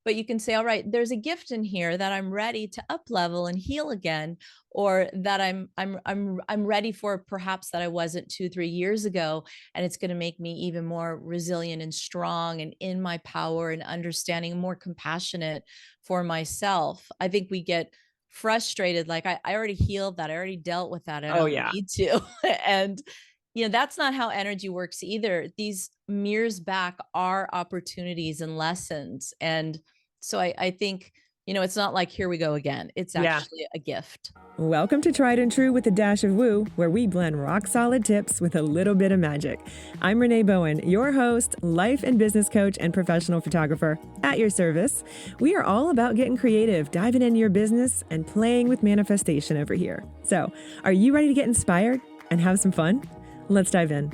but you can say, all right, there's a gift in here that I'm ready to up level and heal again, or that I'm ready for, perhaps, that I wasn't 2, 3 years ago. And it's going to make me even more resilient and strong and in my power and understanding, more compassionate for myself. I think we get frustrated, like, I already healed that, I already dealt with that, I Oh, don't yeah. need to. And that's not how energy works either. These mirrors back our opportunities and lessons. And so I think, it's not like, here we go again. It's Yeah. actually a gift. Welcome to Tried and True with a Dash of Woo, where we blend rock solid tips with a little bit of magic. I'm Renee Bowen, your host, life and business coach, and professional photographer at your service. We are all about getting creative, diving into your business, and playing with manifestation over here. So, are you ready to get inspired and have some fun? Let's dive in.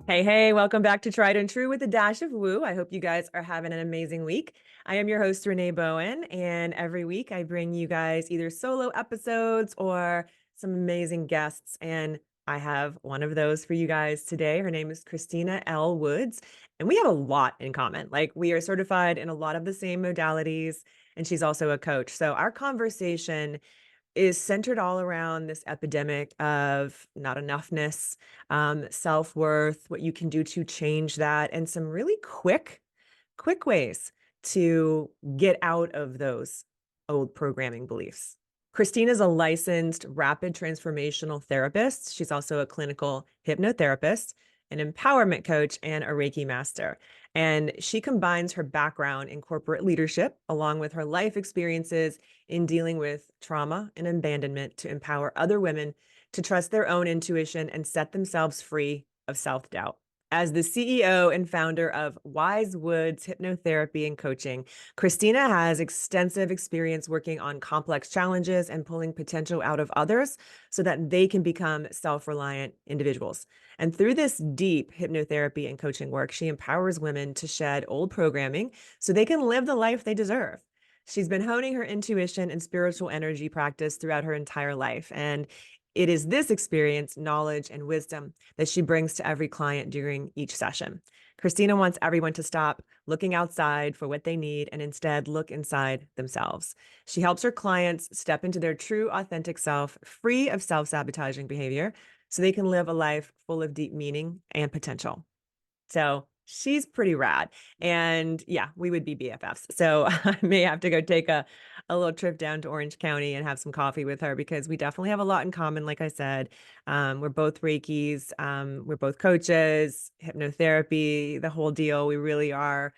Hey, welcome back to Tried and True with a Dash of Woo. I hope you guys are having an amazing week. I am your host, Renee Bowen, and every week I bring you guys either solo episodes or some amazing guests. And I have one of those for you guys today. Her name is Christina L Woods, and we have a lot in common. Like, we are certified in a lot of the same modalities, and she's also a coach. So our conversation is centered all around this epidemic of not enoughness, self-worth, what you can do to change that, and some really quick ways to get out of those old programming beliefs. Christina's a licensed rapid transformational therapist. She's also a clinical hypnotherapist, an empowerment coach, and a Reiki master. And she combines her background in corporate leadership along with her life experiences in dealing with trauma and abandonment to empower other women to trust their own intuition and set themselves free of self-doubt. As the CEO and founder of Wise Woods Hypnotherapy and Coaching, Christina has extensive experience working on complex challenges and pulling potential out of others so that they can become self-reliant individuals. And through this deep hypnotherapy and coaching work, she empowers women to shed old programming so they can live the life they deserve. She's been honing her intuition and spiritual energy practice throughout her entire life. And it is this experience, knowledge, and wisdom that she brings to every client during each session. Christina wants everyone to stop looking outside for what they need and instead look inside themselves. She helps her clients step into their true, authentic self, free of self-sabotaging behavior, so they can live a life full of deep meaning and potential. So she's pretty rad. And yeah, we would be BFFs. So I may have to go take a little trip down to Orange County and have some coffee with her because we definitely have a lot in common. Like I said, we're both Reikis, we're both coaches, hypnotherapy, the whole deal. We really are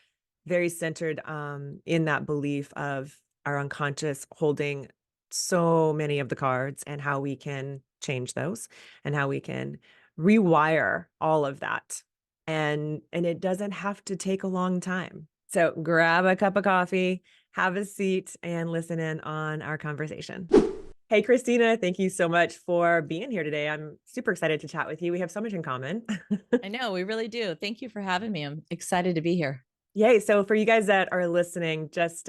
very centered in that belief of our unconscious holding so many of the cards and how we can change those and how we can rewire all of that, and it doesn't have to take a long time. So grab a cup of coffee, have a seat, and listen in on our conversation. Hey, Christina, thank you so much for being here today. I'm super excited to chat with you. We have so much in common. I know, we really do. Thank you for having me. I'm excited to be here. Yay. So for you guys that are listening, just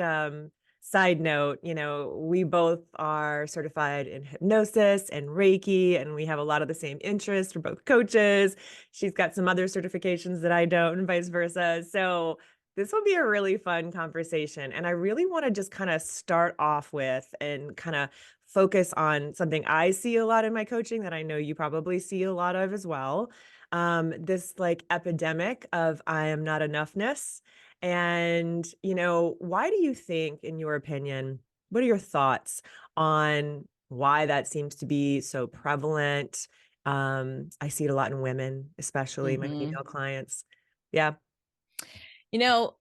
side note, we both are certified in hypnosis and Reiki, and we have a lot of the same interests. We're both coaches. She's got some other certifications that I don't, and vice versa. So this will be a really fun conversation. And I really want to just kind of start off with and kind of focus on something I see a lot in my coaching that I know you probably see a lot of as well. This like epidemic of I am not enoughness. And, why do you think, in your opinion, what are your thoughts on why that seems to be so prevalent? I see it a lot in women, especially my Hmm. female clients. Yeah. You know,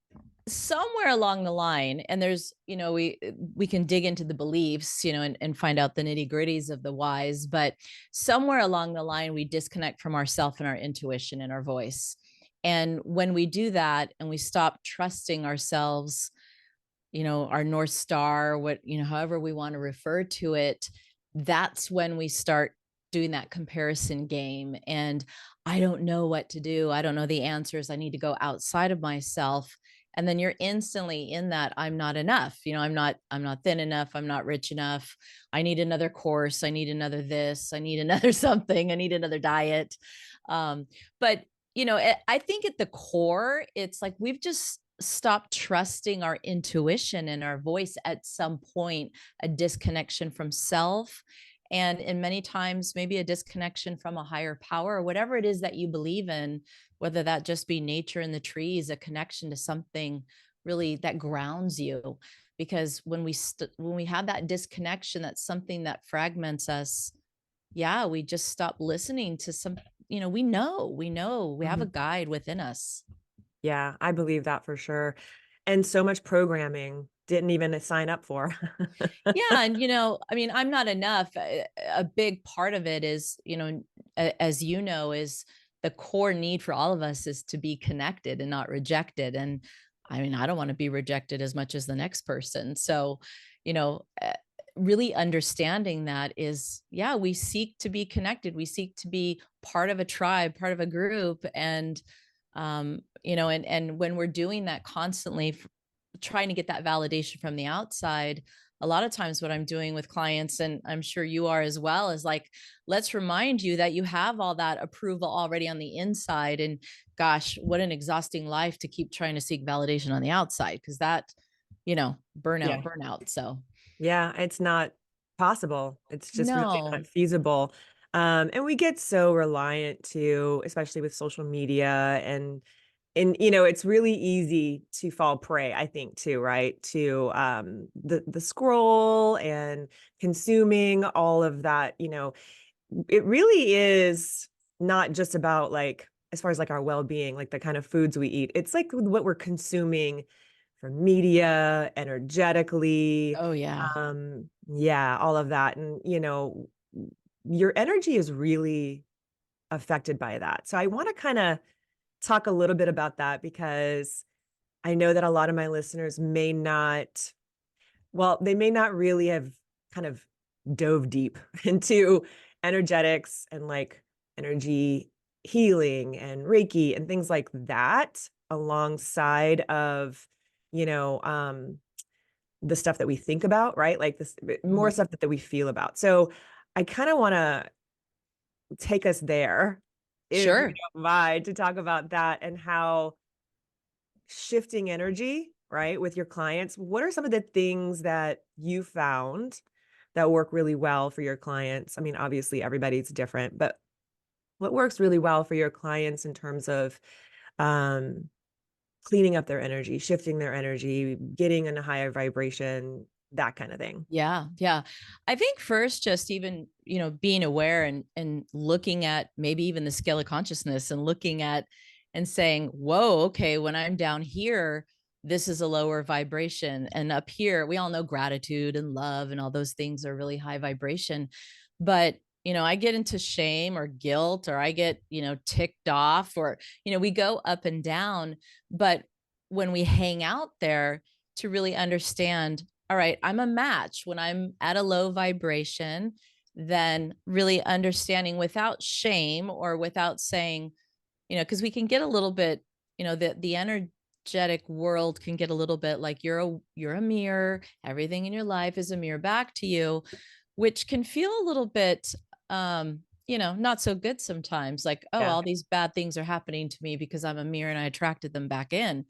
somewhere along the line, and there's, we can dig into the beliefs, and find out the nitty gritties of the whys, but somewhere along the line, we disconnect from ourself and our intuition and our voice. And when we do that and we stop trusting ourselves, our North Star, however we want to refer to it, that's when we start doing that comparison game. And I don't know what to do. I don't know the answers. I need to go outside of myself. And then you're instantly in that I'm not enough. I'm not thin enough. I'm not rich enough. I need another course. I need another this. I need another something. I need another diet. Um, but I think at the core, it's like we've just stopped trusting our intuition and our voice at some point, a disconnection from self. And in many times, maybe a disconnection from a higher power or whatever it is that you believe in, whether that just be nature and the trees, a connection to something really that grounds you. Because when we have that disconnection, that's something that fragments us. Yeah, we just stop listening to some, we have a Mhm. guide within us. Yeah, I believe that for sure. And so much programming didn't even sign up for. Yeah, and I mean, I'm not enough. A big part of it is, as you know, is the core need for all of us is to be connected and not rejected. And I mean, I don't want to be rejected as much as the next person. So, you know, uh, really understanding that is, yeah, we seek to be connected. We seek to be part of a tribe, part of a group, and and when we're doing that constantly, trying to get that validation from the outside, a lot of times what I'm doing with clients, and I'm sure you are as well, is like, let's remind you that you have all that approval already on the inside. And gosh, what an exhausting life to keep trying to seek validation on the outside, because that, Yeah. burnout. So, Yeah, it's not possible. It's just really no, not feasible. And we get so reliant to, especially with social media and it's really easy to fall prey, I think, too, right? To the scroll and consuming all of that, it really is not just about like as far as like our well-being, like the kind of foods we eat. It's like what we're consuming from media, energetically, oh yeah, yeah, all of that. And your energy is really affected by that. So I want to kind of talk a little bit about that because I know that a lot of my listeners may not, well, they may not really have kind of dove deep into energetics and like energy healing and Reiki and things like that alongside of, you know, the stuff that we think about, right? Like this more mhm, stuff that we feel about. So I kind of want to take us there, if you sure, don't mind, to talk about that and how shifting energy, right, with your clients. What are some of the things that you found that work really well for your clients? I mean, obviously everybody's different, but what works really well for your clients in terms of um, cleaning up their energy, shifting their energy, getting in a higher vibration, that kind of thing? yeah, yeah. I think first, just even being aware and looking at maybe even the scale of consciousness and looking at and saying, whoa, okay, when I'm down here, this is a lower vibration, and up here we all know gratitude and love and all those things are really high vibration. But I get into shame or guilt, or I get ticked off, or we go up and down. But when we hang out there, to really understand, all right, I'm a match when I'm at a low vibration, then really understanding without shame or without saying, because we can get a little bit, the energetic world can get a little bit like you're a mirror, everything in your life is a mirror back to you, which can feel a little bit not so good sometimes, like, oh, Yeah. all these bad things are happening to me because I'm a mirror and I attracted them back in.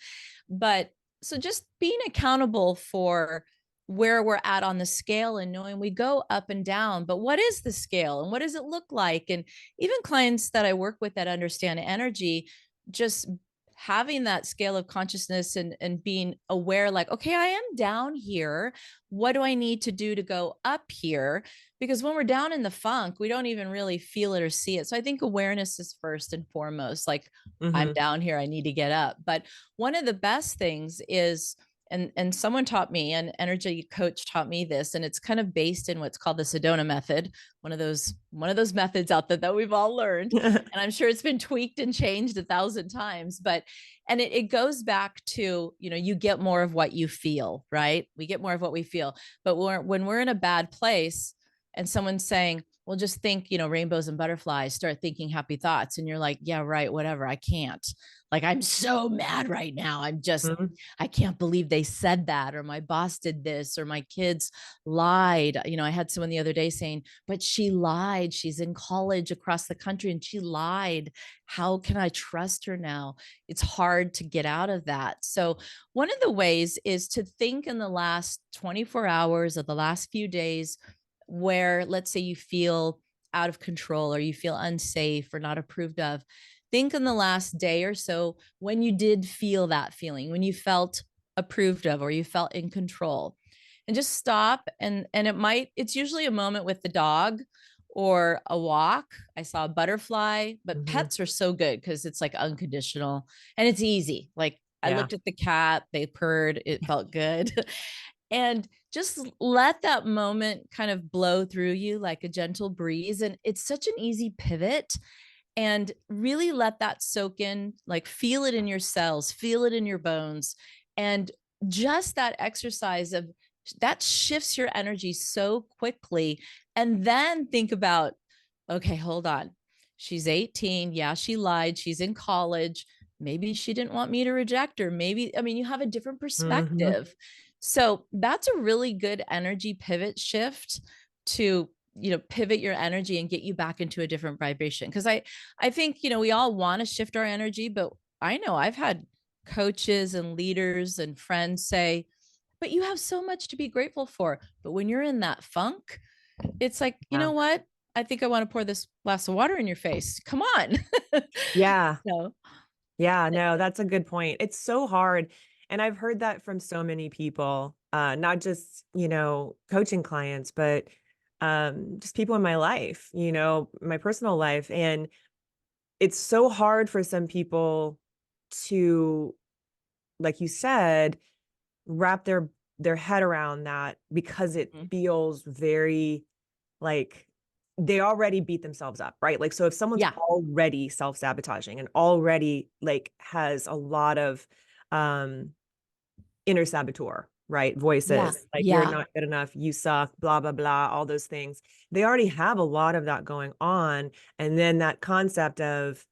But so just being accountable for where we're at on the scale and knowing we go up and down, but what is the scale and what does it look like? And even clients that I work with that understand energy, just having that scale of consciousness and being aware, like, okay, I am down here. What do I need to do to go up here? Because when we're down in the funk, we don't even really feel it or see it. So I think awareness is first and foremost, like, I'm Hmm. down here, I need to get up. But one of the best things is, and someone taught me, an energy coach taught me this, and it's kind of based in what's called the Sedona method, one of those methods out there that we've all learned, and I'm sure it's been tweaked and changed 1,000 times. But and it goes back to, you get more of what you feel, right? We get more of what we feel. But when we're in a bad place and someone's saying, well, just think, rainbows and butterflies, start thinking happy thoughts. And you're like, yeah, right, whatever. I can't. Like, I'm so mad right now. Mhm. I can't believe they said that, or my boss did this, or my kids lied. I had someone the other day saying, but she lied. She's in college across the country and she lied. How can I trust her now? It's hard to get out of that. So, one of the ways is to think in the last 24 hours of the last few days where, let's say, you feel out of control or you feel unsafe or not approved of. Think in the last day or so when you did feel that feeling, when you felt approved of or you felt in control. And just stop, and it's usually a moment with the dog or a walk. I saw a butterfly, but Mhm. pets are so good because it's like unconditional and it's easy. Like, I Yeah. looked at the cat, they purred, it felt good. And just let that moment kind of blow through you like a gentle breeze. And it's such an easy pivot, and really let that soak in, like, feel it in your cells, feel it in your bones. And just that exercise of that shifts your energy so quickly. And then think about, okay, hold on. She's 18. Yeah, she lied. She's in college. Maybe she didn't want me to reject her. Maybe, I mean, you have a different Mhm. perspective. So that's a really good energy pivot shift to, pivot your energy and get you back into a different vibration. Because I think, we all want to shift our energy, but I know I've had coaches and leaders and friends say, but you have so much to be grateful for. But when you're in that funk, it's like, you Yeah. know what? I think I want to pour this glass of water in your face. Come on. Yeah. So, Yeah, no, that's a good point. It's so hard. And I've heard that from so many people, not just, coaching clients, but just people in my life, my personal life. And it's so hard for some people to, like you said, wrap their head around that because it mhm. feels very like they already beat themselves up, right? Like, so if someone's Yeah, already self-sabotaging and already like has a lot of um inner saboteur, right? yeah, Voices like you're yeah, not good enough, you suck, blah, blah, blah, all those things. They already have a lot of that going on. And then that concept of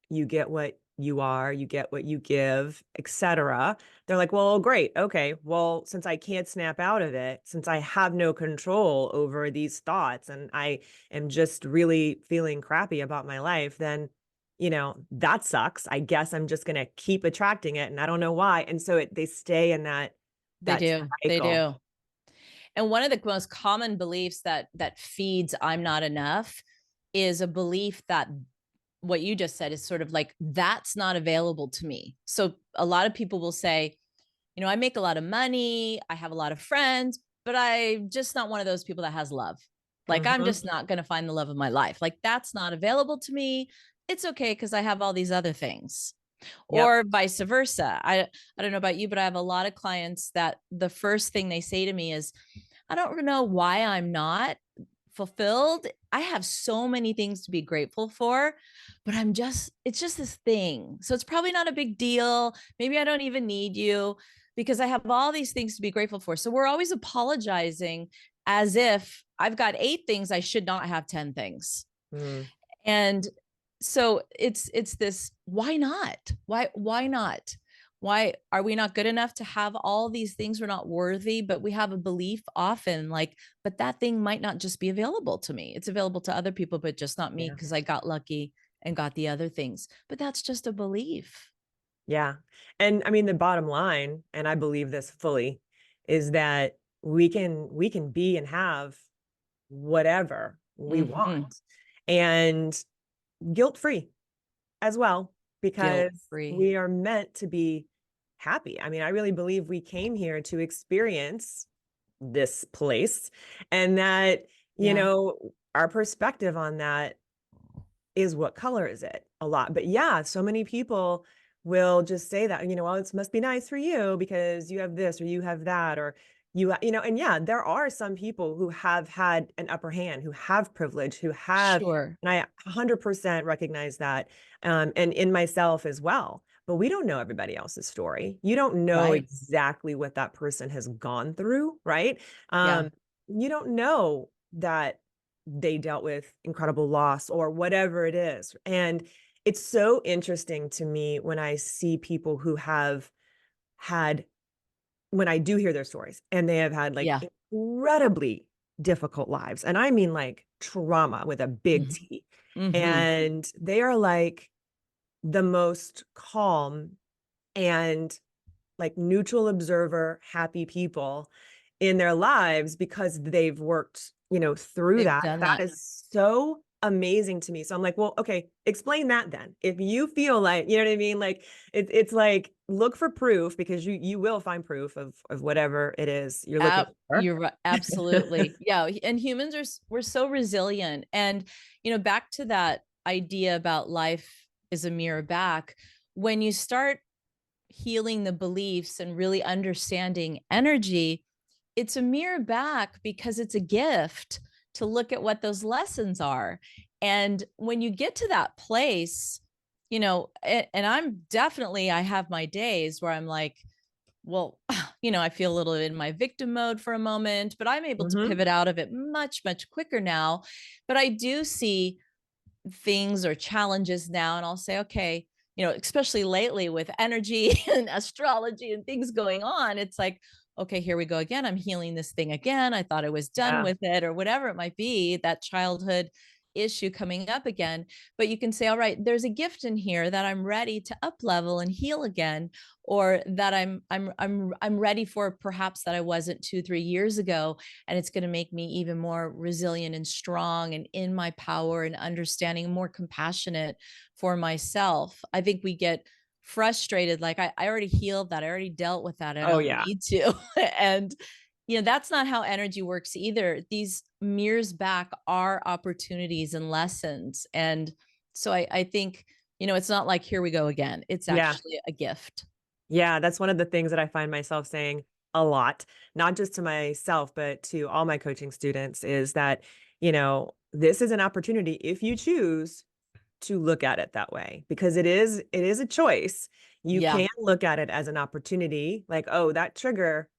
you get what you are, you get what you give, etc. They're like, well, great. Okay. Well, since I can't snap out of it, since I have no control over these thoughts and I am just really feeling crappy about my life, then, that sucks. I guess I'm just going to keep attracting it and I don't know why. And so they stay in they that do. They cycle. do. And one of the most common beliefs that feeds I'm not enough is a belief that what you just said is sort of like, that's not available to me. So a lot of people will say, I make a lot of money, I have a lot of friends, but I'm just not one of those people that has love. Like, I'm Mhm. just not going to find the love of my life. Like, that's not available to me. It's okay because I have all these other things. Yep. Or vice versa. I don't know about you, but I have a lot of clients that the first thing they say to me is, I don't know why I'm not fulfilled. I have so many things to be grateful for, but it's just this thing. So it's probably not a big deal. Maybe I don't even need you because I have all these things to be grateful for. So we're always apologizing as if I've got 8 things, I should not have 10 things. Mm, And so it's this, why not? Why not? Why are we not good enough to have all these things? We're not worthy, but we have a belief often like, but that thing might not just be available to me. It's available to other people, but just not me yeah. because I got lucky and got the other things. But that's just a belief. Yeah. And I mean, the bottom line, and I believe this fully, is that we can be and have whatever we want Hmm. and guilt free as well, Guilt because free. we are meant to be happy. I mean, I really believe we came here to experience this place and that, Yeah. our perspective on that is what color is it a lot. But yeah, so many people will just say that, well, it must be nice for you because you have this or you have that, or and yeah, there are some people who have had an upper hand, who have privilege, who have, Sure. and I 100% recognize that, and in myself as well. But we don't know everybody else's story. You don't know Right. exactly what that person has gone through, right? Yeah. You don't know that they dealt with incredible loss or whatever it is. And it's so interesting to me when I see people who have had, when I do hear their stories and they have had like Yeah. incredibly difficult lives. And I mean like trauma with a big Mhm. T. Mhm. And they are like the most calm and like neutral observer, happy people in their lives because they've worked, through They've that. done That that. is so amazing to me. So I'm like, well, okay, explain that then. If you feel like, you know what I mean? Like it's like look for proof because you will find proof of whatever it is you're looking for. You're right. Absolutely. Yeah. And humans we're so resilient. And, back to that idea about life is a mirror back. When you start healing the beliefs and really understanding energy, it's a mirror back because it's a gift to look at what those lessons are. And when you get to that place, and I have my days where I'm like, well, I feel a little in my victim mode for a moment, but I'm able to Hmm. pivot out of it much, much quicker now. But I do see things or challenges now, and I'll say, okay, especially lately with energy and astrology and things going on, it's like, okay, here we go again. I'm healing this thing again. I thought I was done Yeah. with it, or whatever it might be, that childhood issue coming up again. But you can say, all right, there's a gift in here that I'm ready to up level and heal again, or that I'm ready for, perhaps, that I wasn't 2 3 years ago, and it's going to make me even more resilient and strong and in my power and understanding, more compassionate for myself. I think we get frustrated, like, I already healed that, I already dealt with that, I Oh don't yeah. need to. And that's not how energy works either. These mirrors back are opportunities and lessons. And so I think, it's not like, here we go again. It's Yeah. actually a gift. Yeah, that's one of the things that I find myself saying a lot, not just to myself, but to all my coaching students is that, this is an opportunity if you choose to look at it that way because it is a choice. You Yeah. can look at it as an opportunity like, oh, that trigger,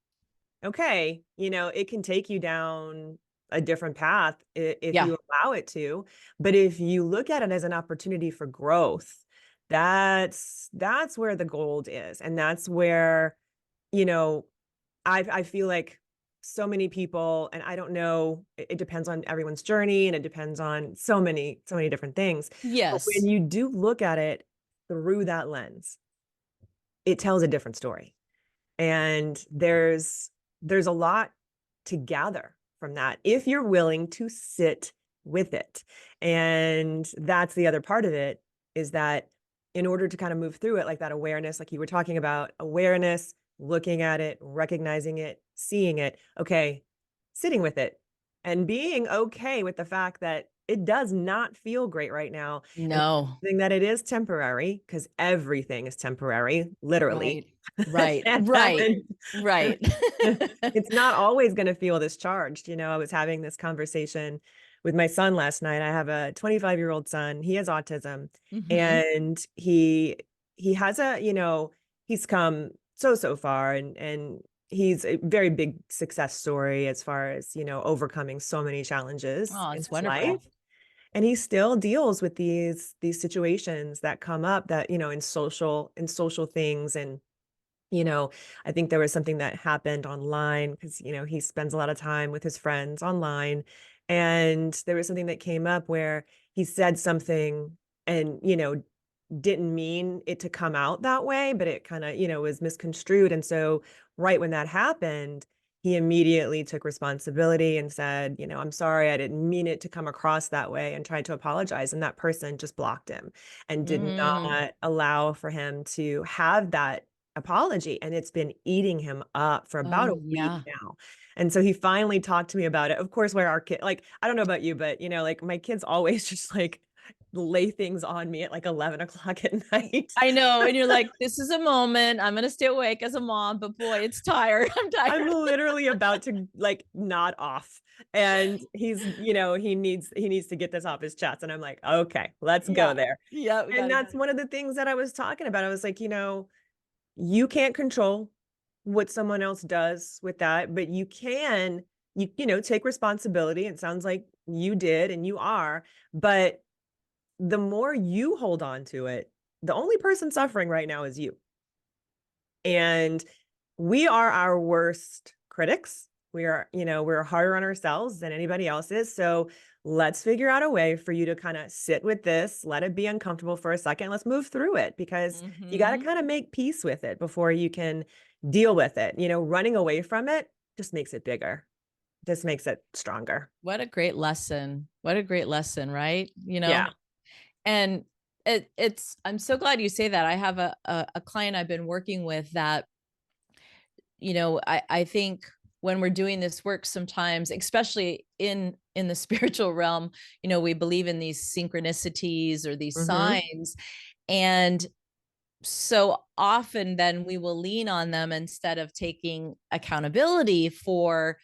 okay, it can take you down a different path if Yeah. you allow it to. But if you look at it as an opportunity for growth, that's where the gold is. And that's where, you know, I feel like so many people, and I don't know, it depends on everyone's journey and it depends on so many different things. But when Yes. you do look at it through that lens, it tells a different story. And there's a lot to gather from that if you're willing to sit with it. And that's the other part of it is that in order to kind of move through it, like that awareness, like you were talking about, awareness, looking at it, recognizing it, seeing it, okay, sitting with it and being okay with the fact that it does not feel great right now. And No. that it is temporary because everything is temporary, literally. Right. Right. Right. And Right. it's not always going to feel this charged. I was having this conversation with my son last night. I have a 25-year-old son. He has autism Mhm. and he has he's come so far and he's a very big success story as far as, overcoming so many challenges Oh, in it's his life. wonderful. And he still deals with these situations that come up that, in social things. And I think there was something that happened online because, he spends a lot of time with his friends online. And there was something that came up where he said something and, didn't mean it to come out that way, but it kind of, was misconstrued. And so right when that happened, he immediately took responsibility and said, I'm sorry, I didn't mean it to come across that way and tried to apologize. And that person just blocked him and did Mm. not allow for him to have that apology. And it's been eating him up for about Oh, a week yeah. now. And so he finally talked to me about it. Of course, where our kid, like, I don't know about you, but like my kids always just like lay things on me at like 11 o'clock at night. I know, and you're like, "This is a moment. I'm gonna stay awake as a mom, but boy, it's tired. I'm I'm tired." literally about to like nod off. And he needs to get this off his chest. And I'm like, okay, let's go Yeah. there. Yeah, we And gotta go. that's one of the things that I was talking about. I was like, you can't control what someone else does with that, but you can, take responsibility. It sounds like You did and you are. But the more you hold on to it, the only person suffering right now is you. And we are our worst critics. We are, we're harder on ourselves than anybody else is. So let's figure out a way for you to kind of sit with this, let it be uncomfortable for a second. Let's move through it because you got to Hmm. kind of make peace with it before you can deal with it. Running away from it just makes it bigger, just makes it stronger. What a great lesson. What a great lesson, right? Yeah. And it's I'm so glad you say that. I have a client I've been working with that, I think when we're doing this work sometimes, especially in the spiritual realm, we believe in these synchronicities or these Hmm. signs. And so often then we will lean on them instead of taking accountability for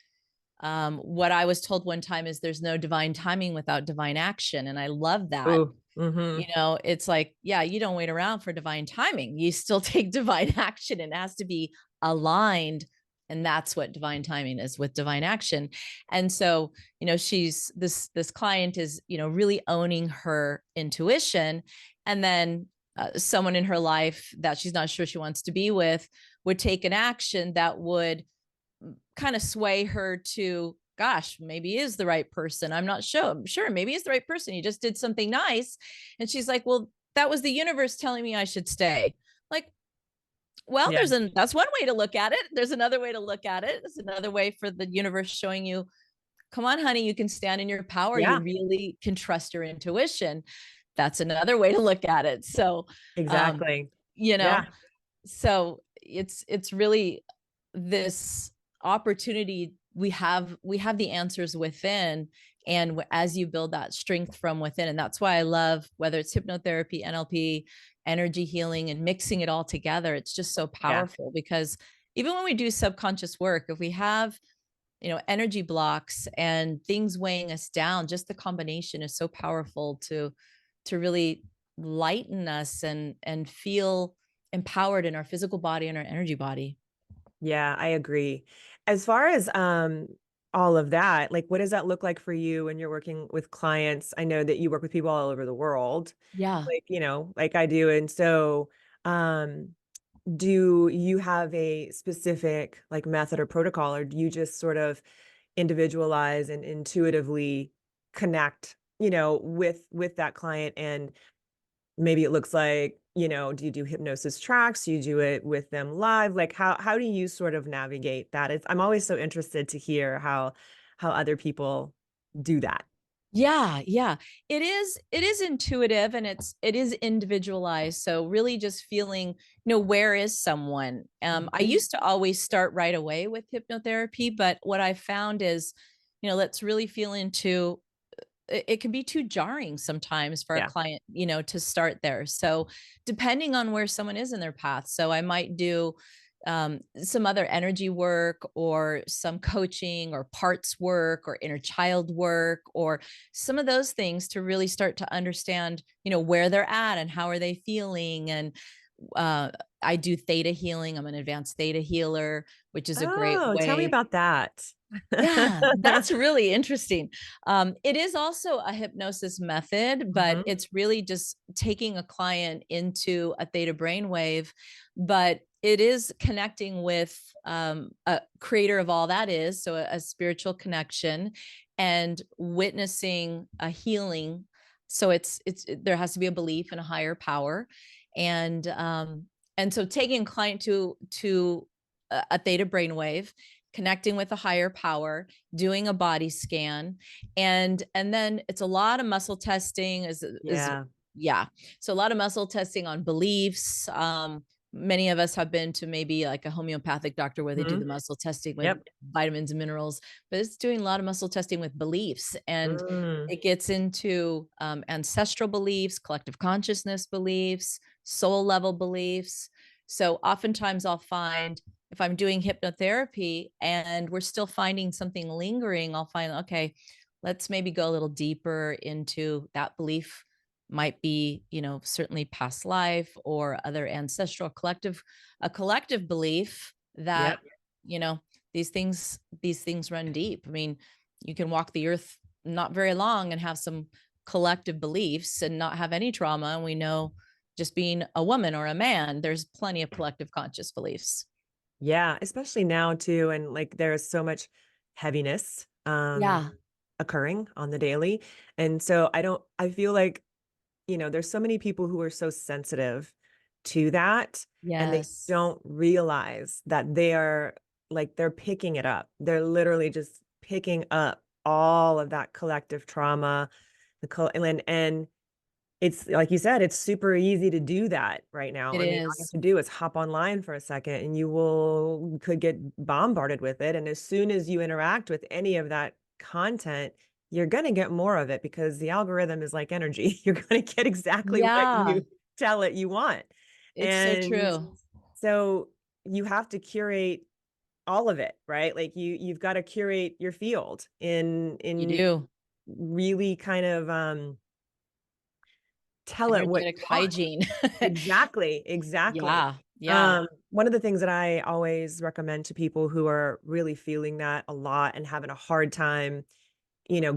what I was told one time is there's no divine timing without divine action. And I love that. Ooh. Hmm. It's like, yeah, you don't wait around for divine timing. You still take divine action, and it has to be aligned. And that's what divine timing is with divine action. And so, she's this client is, really owning her intuition. And then someone in her life that she's not sure she wants to be with would take an action that would kind of sway her to, gosh, maybe he is the right person. I'm not sure. I'm sure maybe he's the right person. He just did something nice. And she's like, well, that was the universe telling me I should stay. Like, well, Yeah. that's one way to look at it. There's another way to look at it. It's another way for the universe showing you, come on, honey, you can stand in your power. You Yeah. really can trust your intuition. That's another way to look at it. So, um, Exactly. you Yeah. know, so it's really this opportunity. We have the answers within, and as you build that strength from within. And that's why I love, whether it's hypnotherapy, NLP, energy healing, and mixing it all together. It's just so Yeah. powerful, because even when we do subconscious work, if we have energy blocks and things weighing us down, just the combination is so powerful to really lighten us and feel empowered in our physical body and our energy body. Yeah, I agree. As far as all of that, like what does that look like for you when you're working with clients? I know that you work with people all over the world, Yeah. like, like I do. And so, um, do you have a specific like method or protocol, or do you just sort of individualize and intuitively connect, with that client? And maybe it looks like, do you do hypnosis tracks? Do you do it with them live? Like how do you sort of navigate that? I'm always so interested to hear how other people do that. Yeah, yeah. It is intuitive, and it is individualized. So really just feeling, where is someone? I Mhm. used to always start right away with hypnotherapy, but what I found is, let's really feel into it can be too jarring sometimes for a Yeah. client, to start there. So depending on where someone is in their path. So I might do some other energy work, or some coaching, or parts work, or inner child work, or some of those things to really start to understand, where they're at and how are they feeling. And uh, I do theta healing. I'm an advanced theta healer, which is a great Oh, tell me way. about that. Yeah, that's really interesting. It is also a hypnosis method, but Hmm. it's really just taking a client into a theta brainwave. But it is connecting with a creator of all that is, so a spiritual connection, and witnessing a healing. So there has to be a belief in a higher power, and so taking a client to a theta brainwave, connecting with a higher power, doing a body scan, and then it's a lot of muscle testing. Is Yeah. Yeah, so a lot of muscle testing on beliefs. Many of us have been to maybe like a homeopathic doctor where they do Hmm. the muscle testing with Yep. vitamins and minerals, but it's doing a lot of muscle testing with beliefs. And Mm. it gets into ancestral beliefs, collective consciousness beliefs, soul level beliefs. So oftentimes I'll find, if I'm doing hypnotherapy and we're still finding something lingering, I'll find, okay, let's maybe go a little deeper into that belief. Might be, certainly past life or other ancestral a collective belief that, Yep. you know, these things run deep. I mean, you can walk the earth not very long and have some collective beliefs and not have any trauma. And we know just being a woman or a man, there's plenty of collective conscious beliefs. Yeah, especially now too, and like there's so much heaviness Yeah. occurring on the daily. And so I feel like, there's so many people who are so sensitive to that, and they Yes. don't realize that they're picking it up. They're literally just picking up all of that collective trauma, and it's like you said, it's super easy to do that right now. It I mean, all you have is. to do is hop online for a second and could get bombarded with it. And as soon as you interact with any of that content, you're going to get more of it because the algorithm is like energy. You're going to get exactly what Yeah. you tell it you want. It's so And true. so you have to curate all of it, right? Like you've got to curate your field You in do. really kind of tell it what Energetic you want. hygiene. Exactly, exactly. Yeah. Yeah. One of the things that I always recommend to people who are really feeling that a lot and having a hard time,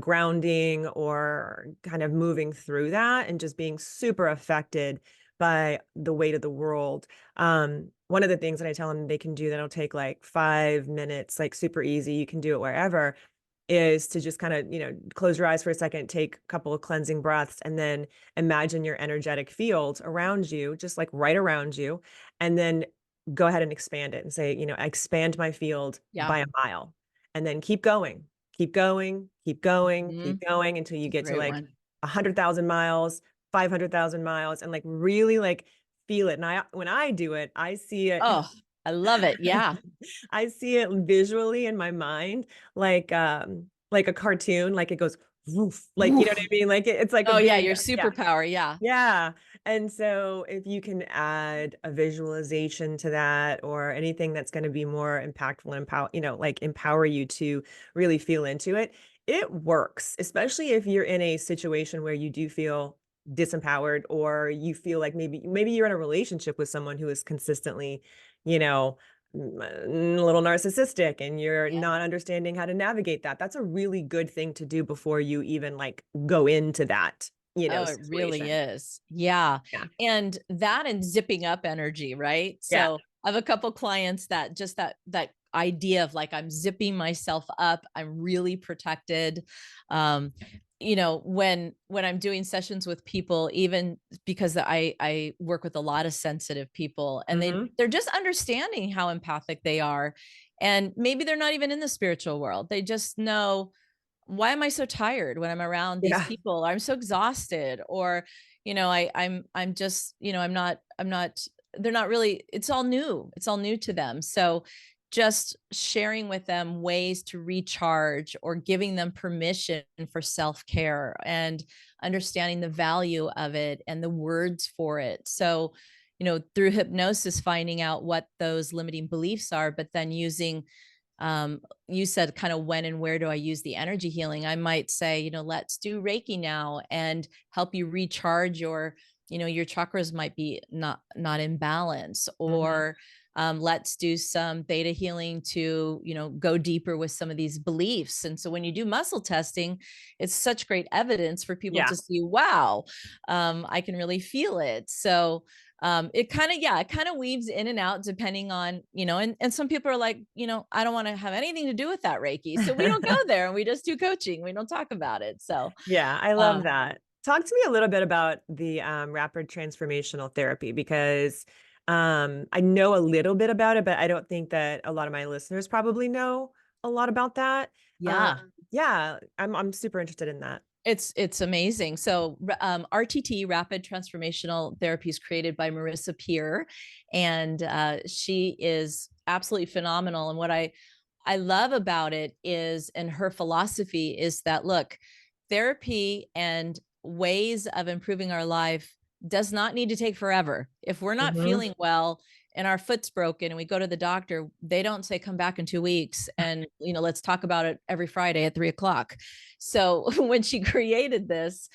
grounding or kind of moving through that and just being super affected by the weight of the world. One of the things that I tell them they can do that'll take like 5 minutes, like super easy, you can do it wherever, is to just kind of, close your eyes for a second, take a couple of cleansing breaths, and then imagine your energetic field around you, just like right around you. And then go ahead and expand it and say, I expand my field Yeah. by a mile. And then keep going, keep going, keep going, keep Mhm. going until you It's a get to great like one. 100,000 miles, 500,000 miles, and like really like feel it. And when I do it, I see it. Oh, I love it. Yeah. I see it visually in my mind, like a cartoon, like it goes woof, like, you know what I Oof. mean? Like it's like a Oh, yeah, big, your yeah, superpower, yeah. yeah. And so if you can add a visualization to that or anything that's going to be more impactful and like empower you to really feel into it, it works, especially if you're in a situation where you do feel disempowered or you feel like maybe you're in a relationship with someone who is consistently, you know, a little narcissistic and you're Yeah. not understanding how to navigate that. That's a really good thing to do before you even like go into that, Oh, it really situation. is. Yeah. Yeah. And that and zipping up energy, right? Yeah. So I have a couple clients that just that idea of like I'm zipping myself up, I'm really protected. Um, when I'm doing sessions with people, even because I work with a lot of sensitive people and Mhm. they're just understanding how empathic they are. And maybe they're not even in the spiritual world. They just know, why am I so tired when I'm around these Yeah. people? I'm so exhausted, or, I'm just, I'm not, they're not really, it's all new. It's all new to them. So just sharing with them ways to recharge or giving them permission for self-care and understanding the value of it and the words for it. So, through hypnosis, finding out what those limiting beliefs are, but then using you said kind of when and where do I use the energy healing? I might say, let's do Reiki now and help you recharge your chakras might be not in balance, Mhm. or let's do some theta healing to, go deeper with some of these beliefs. And so when you do muscle testing, it's such great evidence for people Yeah. to see, wow, I can really feel it. So it kind of, yeah, it kind of weaves in and out depending on, and some people are like, I don't want to have anything to do with that Reiki, so we don't go there and we just do coaching, we don't talk about it. So Yeah, I uh love that. Talk to me a little bit about the, rapid transformational therapy because, I know a little bit about it, but I don't think that a lot of my listeners probably know a lot about that. yeah, Yeah, I'm super interested in that. it's amazing. So RTT, rapid transformational therapy, is created by Marissa Peer, and she is absolutely phenomenal. And what I love about it is, and her philosophy is that, look, therapy and ways of improving our life does not need to take forever. If we're not Mhm. feeling well and our foot's broken and we go to the doctor, they don't say come back in 2 weeks and, let's talk about it every Friday at 3 o'clock. So when she created this,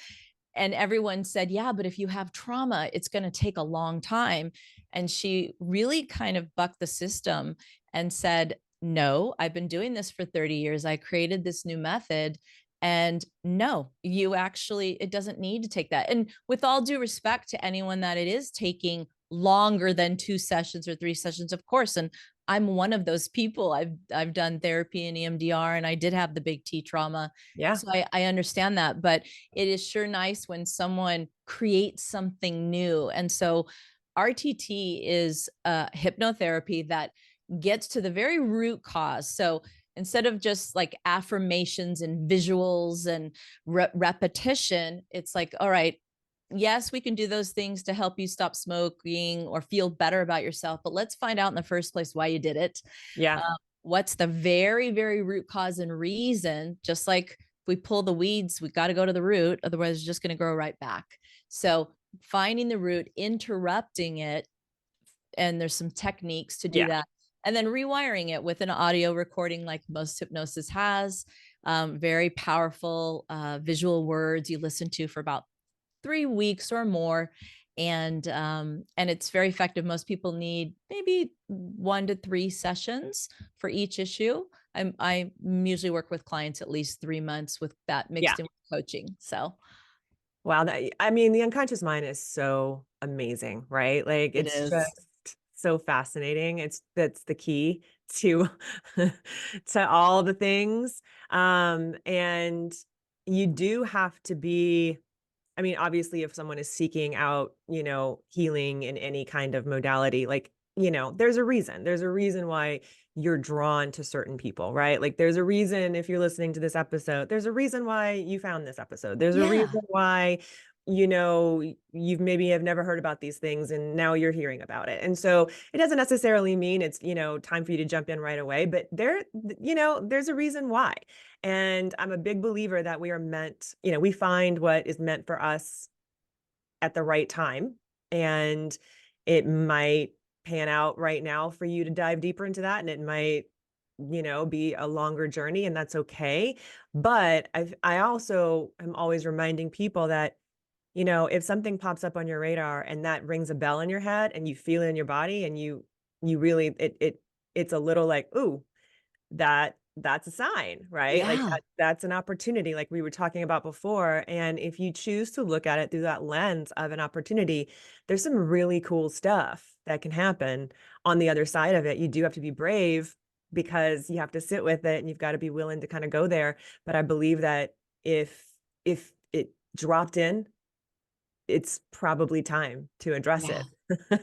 and everyone said, yeah, but if you have trauma, it's going to take a long time. And she really kind of bucked the system and said, no, I've been doing this for 30 years. I created this new method And no, you actually, it doesn't need to take that. And with all due respect to anyone that it is taking longer than 2 sessions or 3 sessions, of course. And I'm one of those people. I've done therapy and EMDR, and I did have the big T trauma. Yeah. So I understand that, but it is sure nice when someone creates something new. And so RTT is hypnotherapy that gets to the very root cause. So instead of just like affirmations and visuals and repetition, it's like, all right, yes, we can do those things to help you stop smoking or feel better about yourself, but let's find out in the first place why you did it. Yeah. What's the very, very root cause and reason? Just like if we pull the weeds, we got to go to the root, otherwise, it's just going to grow right back. So, finding the root, interrupting it, and there's some techniques to do Yeah. that, and then rewiring it with an audio recording like most hypnosis has. Very powerful visual words you listen to for about 3 weeks or more, and it's very effective. Most people need maybe 1 to 3 sessions for each issue. I usually work with clients at least 3 months with that Yeah. mixed in with coaching. So Wow, I mean, the unconscious mind is so amazing, right? Like, it it's is. just so fascinating. That's the key to to all the things. And you do have to be, I mean, obviously, if someone is seeking out, healing in any kind of modality, like, there's a reason. There's a reason why you're drawn to certain people, right? Like, there's a reason if you're listening to this episode, there's a reason why you found this episode. There's a Yeah. reason why, you've maybe have never heard about these things and now you're hearing about it. And so it doesn't necessarily mean it's, time for you to jump in right away, but there's a reason why. And I'm a big believer that we are meant, we find what is meant for us at the right time. And it might pan out right now for you to dive deeper into that. And it might, be a longer journey, and that's okay. But I also am always reminding people that, if something pops up on your radar and that rings a bell in your head and you feel it in your body and you really, it's a little like, ooh, that's a sign, right? Like Yeah. that's an opportunity like we were talking about before. And if you choose to look at it through that lens of an opportunity, there's some really cool stuff that can happen on the other side of it. You do have to be brave because you have to sit with it and you've got to be willing to kind of go there. But I believe that if it dropped in, it's probably time to address Yeah. it.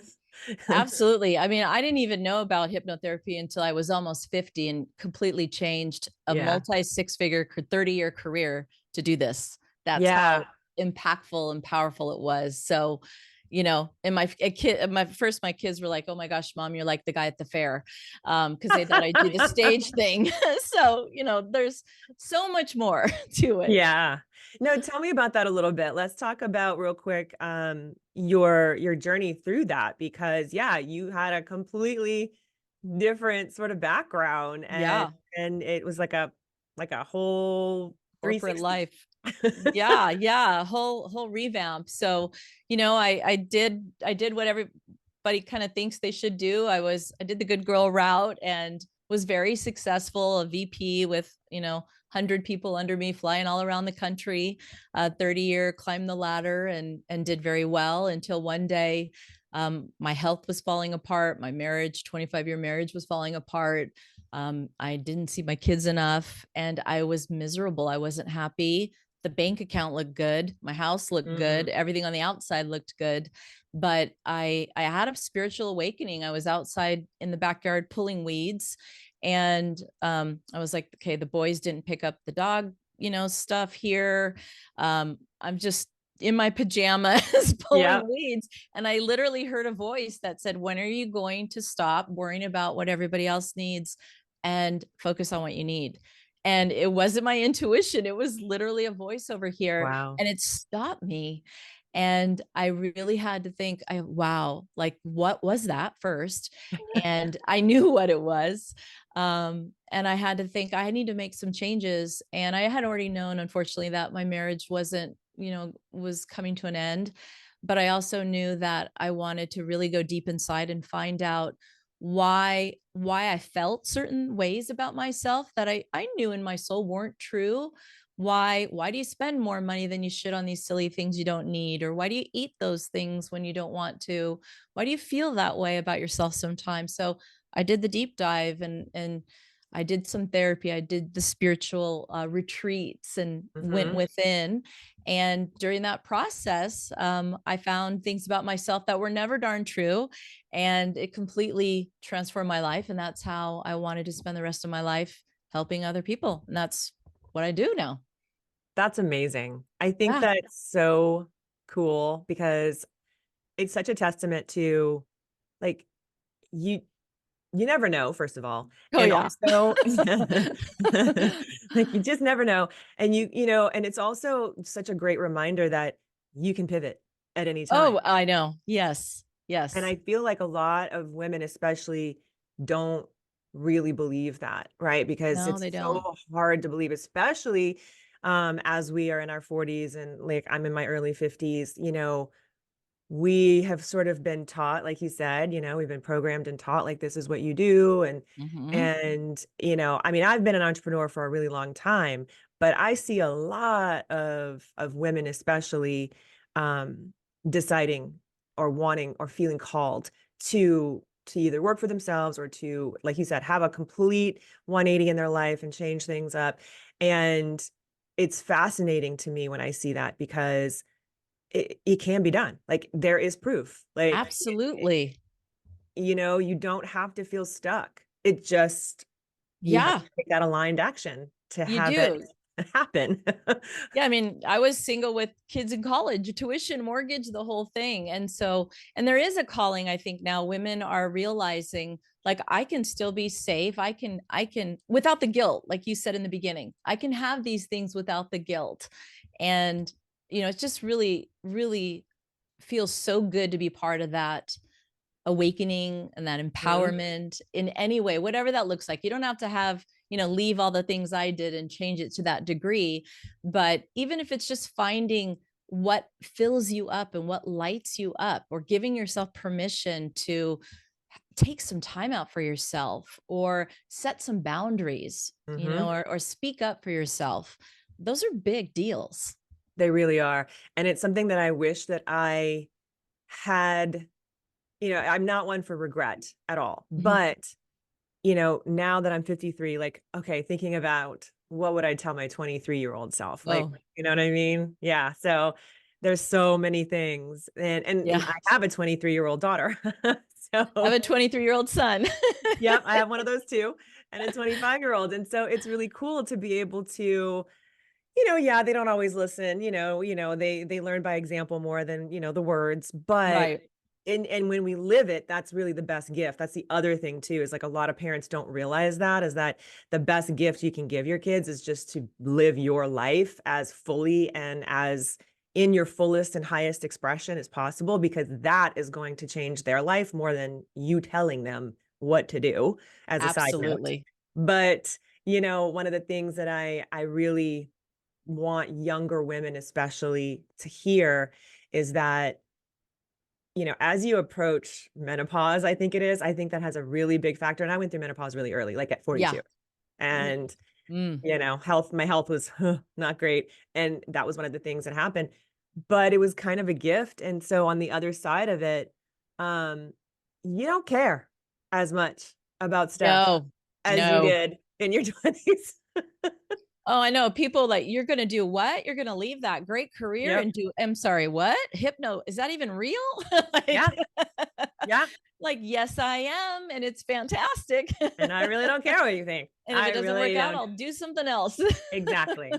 Absolutely. I mean, I didn't even know about hypnotherapy until I was almost 50 and completely changed a Yeah. multi six figure 30-year career to do this. That's Yeah. how impactful and powerful it was. So, and my kids were like, "Oh my gosh, mom, you're like the guy at the fair." Because they thought I'd do the stage thing. So, there's so much more to it. Yeah. No, tell me about that a little bit. Let's talk about real quick, your journey through that because yeah, you had a completely different sort of background and Yeah. and it was like a whole Corporate 360. life. Yeah, yeah, whole revamp. So, I did what everybody kind of thinks they should do. I did the good girl route and was very successful, a VP with, 100 people under me flying all around the country, 30-year climbed the ladder and did very well until one day my health was falling apart, my marriage, 25-year marriage was falling apart. I didn't see my kids enough and I was miserable. I wasn't happy. The bank account looked good, my house looked good, Mhm. everything on the outside looked good, but I had a spiritual awakening. I was outside in the backyard pulling weeds, and I was like, okay, the boys didn't pick up the dog, stuff here. I'm just in my pajamas Yeah. pulling weeds, and I literally heard a voice that said, "When are you going to stop worrying about what everybody else needs and focus on what you need?" And it wasn't my intuition, it was literally a voice over here, Wow. and it stopped me. And I really had to think, wow, like what was that first? And I knew what it was. And I had to think I need to make some changes. And I had already known, unfortunately, that my marriage wasn't, was coming to an end. But I also knew that I wanted to really go deep inside and find out why I felt certain ways about myself that I knew in my soul weren't true, Why do you spend more money than you should on these silly things you don't need? Or why do you eat those things when you don't want to? Why do you feel that way about yourself sometimes? So I did the deep dive, and I did some therapy. I did the spiritual retreats and went Hmm. within. And during that process, I found things about myself that were never darn true. And it completely transformed my life. And that's how I wanted to spend the rest of my life, helping other people. And that's what I do now. That's amazing. I think Yeah. that's so cool because it's such a testament to like you you never know, first of all. Oh And yeah. also like you just never know. And and it's also such a great reminder that you can pivot at any time. Oh, I know. Yes. And Yes. I feel like a lot of women especially don't really believe that, right? Because No, it's they don't. so hard to believe, especially as we are in our 40s and like I'm in my early 50s, we have sort of been taught, like you said, we've been programmed and taught like this is what you do. And Hmm. and I mean, I've been an entrepreneur for a really long time, but I see a lot of women especially um deciding or wanting or feeling called to either work for themselves or to, like you said, have a complete 180 in their life and change things up. And it's fascinating to me when I see that because it can be done. Like there is proof. Like, Absolutely. you don't have to feel stuck. It just, you have Yeah, to take that aligned action to you have it do. happen. Yeah, I mean, I was single with kids in college, tuition, mortgage, the whole thing. And so, and there is a calling, I think now women are realizing like I can still be safe. I can without the guilt, like you said in the beginning. I can have these things without the guilt. And it's just really, really feels so good to be part of that awakening and that Mhm. empowerment in any way, whatever that looks like. You don't have to have, leave all the things I did and change it to that degree. But even if it's just finding what fills you up and what lights you up, or giving yourself permission to take some time out for yourself, or set some boundaries, Mhm. or speak up for yourself, those are big deals. They really are. And it's something that I wish that I had, I'm not one for regret at all. Mhm. But now that I'm 53, like, okay, thinking about what would I tell my 23-year-old self? Like, Oh, you know what I mean? Yeah. So there's so many things. And yeah. I have a 23-year-old daughter. I have So a 23-year-old son. yep, I have one of those too, and a 25-year-old. And so it's really cool to be able to, yeah, they don't always listen, they learn by example more than, the words, but Right. and when we live it, that's really the best gift. That's the other thing too, is like a lot of parents don't realize that is that the best gift you can give your kids is just to live your life as fully and as in your fullest and highest expression as possible, because that is going to change their life more than you telling them what to do, as a side note. Absolutely. But, one of the things that I really want younger women especially to hear is that, as you approach menopause, I think it is, I think that has a really big factor. And I went through menopause really early, like at Yeah. 42. And, Mm. my health was not great. And that was one of the things that happened, but it was kind of a gift. And so on the other side of it, um, you don't care as much about stuff No, as you no. did in your 20s. Oh, I know. People like, you're going to do what? You're going to leave that great career Yep. and do, I'm sorry, what? Hypno, is that even real? like, Yeah. Yeah. like, yes, I am. And it's fantastic. And I really don't care what you think. And if I it doesn't work really out, don't. I'll do something else. Exactly.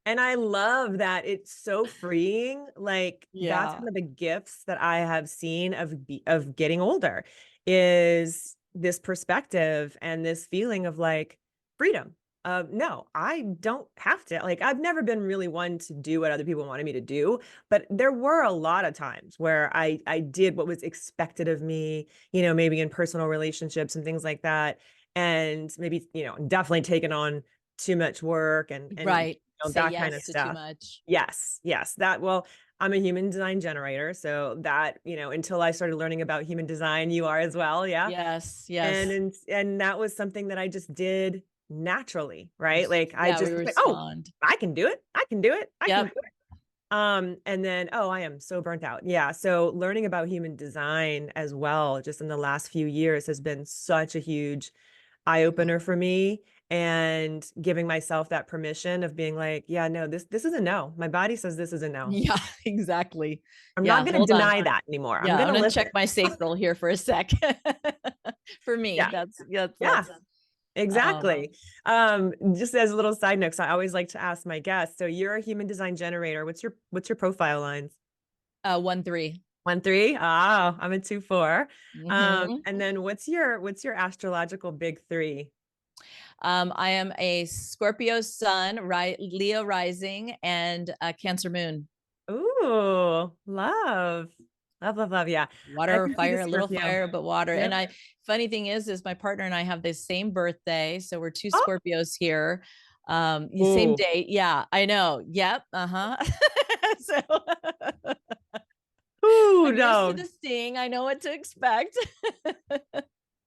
And I love that it's so freeing. Like that's Yeah. one of the gifts that I have seen of getting older is this perspective and this feeling of like freedom. No, I don't have to. Like I've never been really one to do what other people wanted me to do, but there were a lot of times where I did what was expected of me, maybe in personal relationships and things like that. And maybe, definitely taken on too much work and Right. Say that kind yes of to too stuff. much. Yes, yes. I'm a human design generator, so that, until I started learning about human design, you are as well, yeah. Yes. And Yes. and and that was something that I just did naturally, right? Like I Yeah, we just like, oh, respond. I can do it. I can do it. I can do Yep. it. And then, oh, I am so burnt out. Yeah. So learning about human design as well, just in the last few years has been such a huge eye opener for me, and giving myself that permission of being like, yeah, no, this is a no. My body says this is a no. Yeah, exactly. I'm not Yeah, going to hold on. deny that anymore. I'm Yeah, going I'm to gonna listen. check my sacral here for a sec. For me, Yeah. Yeah. that's um Exactly. Just as a little side note, 'cause I always like to ask my guests. So you're a human design generator. What's your profile lines? 1-3. 1-3. Ah, I'm a 2-4. Mhm. And then what's your astrological big three? I am a Scorpio sun, right? Leo rising, and a Cancer moon. Ooh, love. Love, love, love. Yeah. I Water, can see the fire, a little Scorpio. fire, but water. Yep. And funny thing is my partner and I have the same birthday. So we're two Oh, Scorpios here. The same ooh. date. Yeah, I know. Yep. Uh-huh. So Ooh, I'm used to no. the sting. I know what to expect.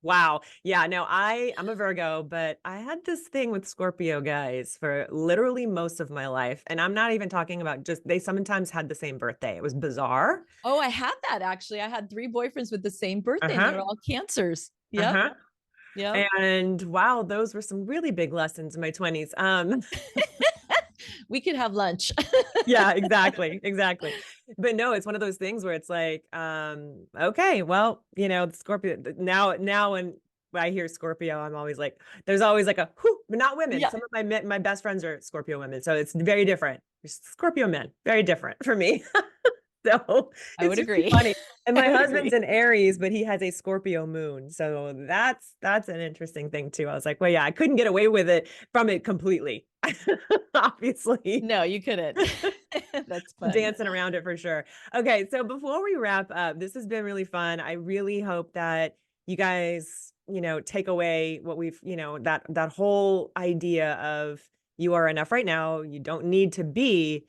Wow. Yeah, no, I'm a Virgo, but I had this thing with Scorpio guys for literally most of my life. And I'm not even talking about just they sometimes had the same birthday. It was bizarre. Oh, I had that actually. I had three boyfriends with the same birthday and they Uh-huh. were all cancers. Yep. Uh-huh. Yep. And wow, those were some really big lessons in my 20s. We could have lunch. Yeah, exactly. Exactly. But no, it's one of those things where it's like, okay, well, the Scorpio now when I hear Scorpio, I'm always like, there's always like a whew, but not women. Yeah, Some of my best friends are Scorpio women. So it's very different. Scorpio men, very different for me. So I it's would really agree. funny. And I my would husband's agree. an Aries, but he has a Scorpio moon. So that's an interesting thing too. I was like, well, yeah, I couldn't get away with it from it completely. Obviously. No, you couldn't. That's fun. Dancing around it for sure. Okay, so before we wrap up, this has been really fun. I really hope that you guys, take away what we've, that whole idea of you are enough right now. You don't need to be,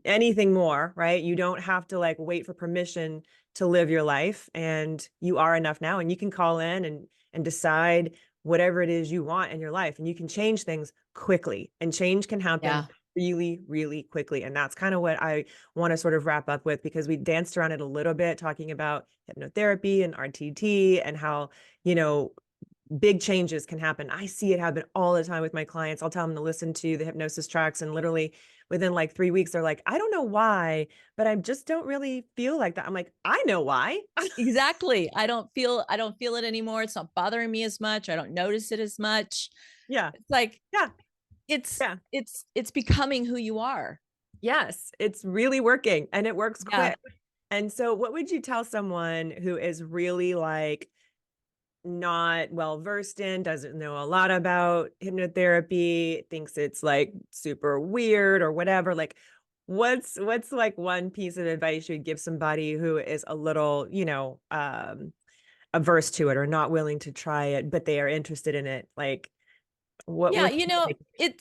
anything more, right? You don't have to like wait for permission to live your life, and you are enough now, and you can call in and decide whatever it is you want in your life, and you can change things quickly, and change can happen Yeah. really, really quickly. And that's kind of what I want to sort of wrap up with, because we danced around it a little bit, talking about hypnotherapy and RTT and how, you know, big changes can happen. I see it happen all the time with my clients. I'll tell them to listen to the hypnosis tracks, and literally within like 3 weeks, they're like, I don't know why, but I just don't really feel like that. I'm like, I know why. Exactly. I don't feel it anymore. It's not bothering me as much. I don't notice it as much. Yeah. It's like Yeah. it's Yeah. it's becoming who you are. Yes. It's really working, and it works Yeah. quick. And so, what would you tell someone who is really like, not well versed in, doesn't know a lot about hypnotherapy, thinks it's like super weird or whatever? Like, what's like one piece of advice you would give somebody who is a little, averse to it or not willing to try it, but they are interested in it? Like, Yeah, what's the big-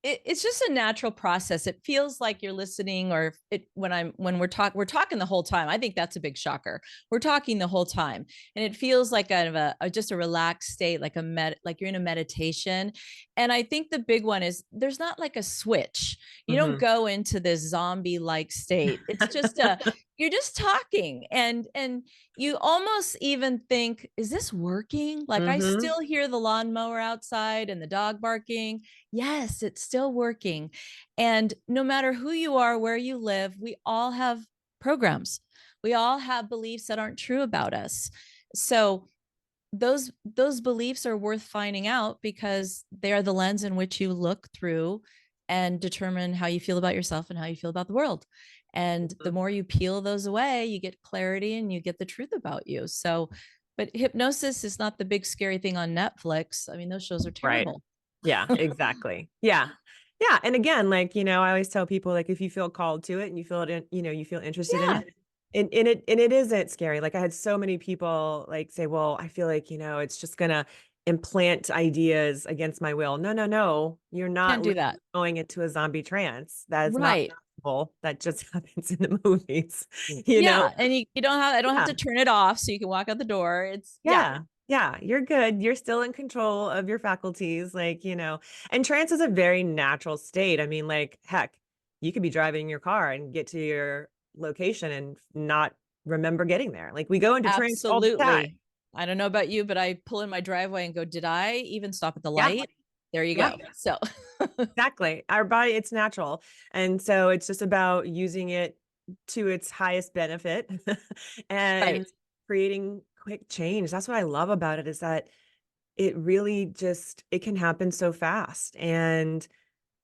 it's just a natural process. It feels like you're listening, or it when we're talking the whole time. I think that's a big shocker. We're talking the whole time, and it feels like kind of just a relaxed state, like like you're in a meditation. And I think the big one is there's not like a switch. You don't Mhm. go into this zombie like state. It's just a you're just talking, and you almost even think, is this working? Like I Mhm. still hear the lawnmower outside and the dog barking. Yes, it's still working. And no matter who you are, where you live, we all have programs. We all have beliefs that aren't true about us. So those beliefs are worth finding out, because they are the lens in which you look through and determine how you feel about yourself and how you feel about the world. And the more you peel those away, you get clarity and you get the truth about you. So, but hypnosis is not the big scary thing on Netflix. I mean, those shows are Right. terrible. Yeah, exactly. Yeah. Yeah. And again, like, I always tell people, like, if you feel called to it and you feel it in, you feel interested in Yeah, it, and it isn't scary. Like, I had so many people like say, well, I feel like, it's just gonna implant ideas against my will. No, no, no. You're not can't do literally that. going into a zombie trance. That is not Right. possible. That just happens in the movies, you know? Yeah. And you don't have, I don't have Yeah. to turn it off so you can walk out the door. It's, yeah. Yeah. Yeah, you're good. You're still in control of your faculties, and trance is a very natural state. I mean, like, heck, you could be driving your car and get to your location and not remember getting there. Like, we go into trance all the time. Absolutely. I don't know about you, but I pull in my driveway and go, did I even stop at the Yeah. light? There you Yeah. go. So, Exactly. Our body, it's natural. And so it's just about using it to its highest benefit right. and creating quick change. That's what I love about it, is that it really just it can happen so fast. And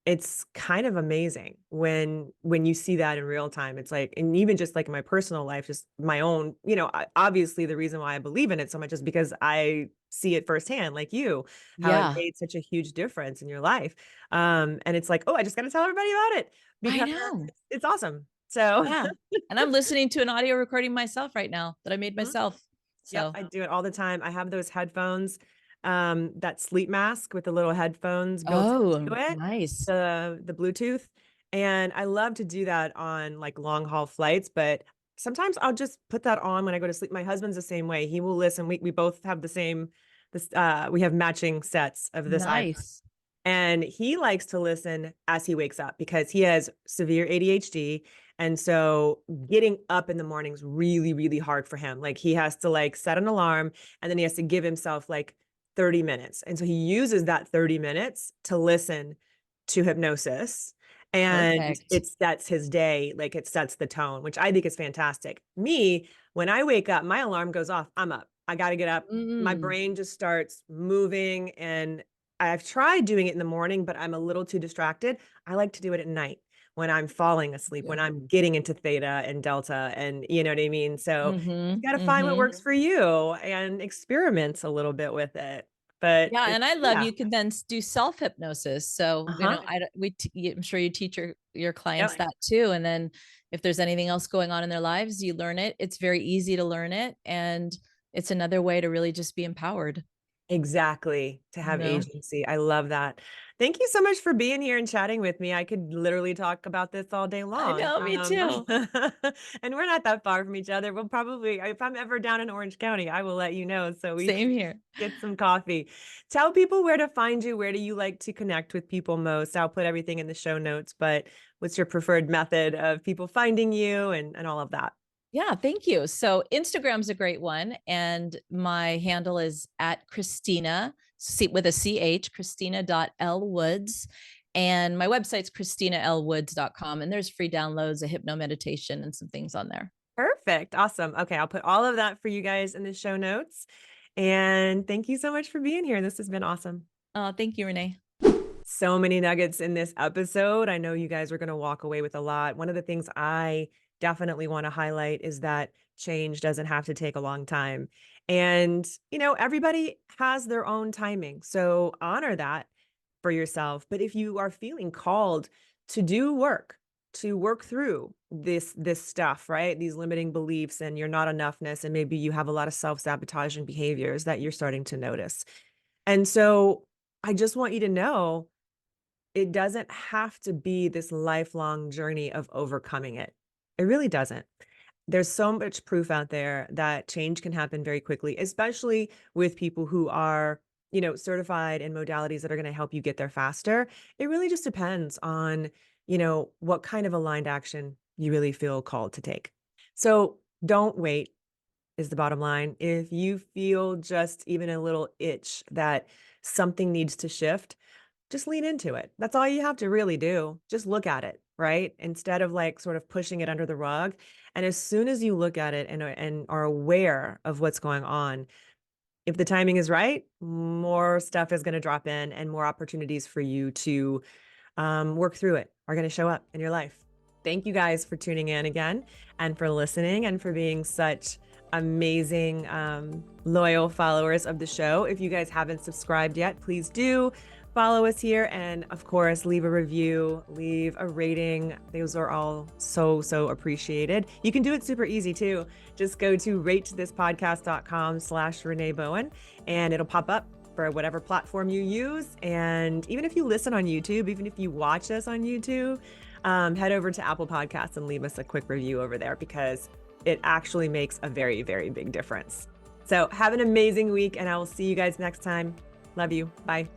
it's kind of amazing when you see that in real time. It's like, and even just like in my personal life, just my own, obviously the reason why I believe in it so much is because I see it firsthand, like you, how it Yeah, made such a huge difference in your life. And it's like, oh, I just got to tell everybody about it I because know. it's awesome. So, Yeah. And I'm listening to an audio recording myself right now that I made myself. yep, So, I do it all the time. I have those headphones, that sleep mask with the little headphones built oh, into it, nice. the Bluetooth, and I love to do that on, like, long haul flights, but sometimes I'll just put that on when I go to sleep. My husband's the same way. He will listen. We both have the same we have matching sets of this iPhone, Nice. and he likes to listen as he wakes up because he has severe ADHD. And so getting up in the morning is really, really hard for him. Like, he has to like set an alarm, and then he has to give himself like 30 minutes. And so he uses that 30 minutes to listen to hypnosis. And Perfect. it sets his day, like it sets the tone, which I think is fantastic. Me, when I wake up, my alarm goes off. I'm up. I got to get up. My Mm, brain just starts moving, and I've tried doing it in the morning, but I'm a little too distracted. I like to do it at night when I'm falling asleep, when good. I'm getting into theta and delta, and you know what I mean? So you Mhm, got to find what mhm. works for you and experiment a little bit with it. But Yeah, it's, and I love yeah. you can then do self hypnosis. So, Uh-huh. I don't I'm sure you teach your clients Yep. that too. And then if there's anything else going on in their lives, you learn it. It's very easy to learn it, and it's another way to really just be empowered, Exactly, to you have know? agency. I love that. Thank you so much for being here and chatting with me. I could literally talk about this all day I long. know, me too. And we're not that far from each other. We'll probably, if I'm ever down in Orange County, I will let you know so we can Same here. get some coffee. Tell people where to find you. Where do you like to connect with people most? I'll put everything in the show notes, but what's your preferred method of people finding you and all of that? Yeah, thank you. So Instagram's a great one, and my handle is at Christina, see with a CH, Christina.L Woods. And my website's ChristinaLWoods.com. And there's free downloads, a hypno meditation, and some things on there. Perfect. Awesome. Okay, I'll put all of that for you guys in the show notes. And thank you so much for being here. This has been awesome. Thank you, Renee. So many nuggets in this episode. I know you guys are going to walk away with a lot. One of the things I definitely want to highlight is that change doesn't have to take a long time. And, everybody has their own timing. So honor that for yourself. But if you are feeling called to do work, to work through this stuff, right? These limiting beliefs and your not enoughness, and maybe you have a lot of self-sabotaging behaviors that you're starting to notice. And so I just want you to know it doesn't have to be this lifelong journey of overcoming it. It really doesn't. There's so much proof out there that change can happen very quickly, especially with people who are, certified in modalities that are going to help you get there faster. It really just depends on, what kind of aligned action you really feel called to take. So don't wait, is the bottom line. If you feel just even a little itch that something needs to shift, just lean into it. That's all you have to really do. Just look at it, right? Instead of like sort of pushing it under the rug. And as soon as you look at it and are aware of what's going on, if the timing is right, more stuff is going to drop in and more opportunities for you to work through it are going to show up in your life. Thank you guys for tuning in again and for listening and for being such amazing, loyal followers of the show. If you guys haven't subscribed yet, please do follow us here. And of course, leave a review, leave a rating. Those are all so, so appreciated. You can do it super easy too. Just go to ratethispodcast.com/Renee Bowen and it'll pop up for whatever platform you use. And even if you listen on YouTube, even if you watch us on YouTube, head over to Apple Podcasts and leave us a quick review over there because it actually makes a very, very big difference. So have an amazing week, and I will see you guys next time. Love you. Bye.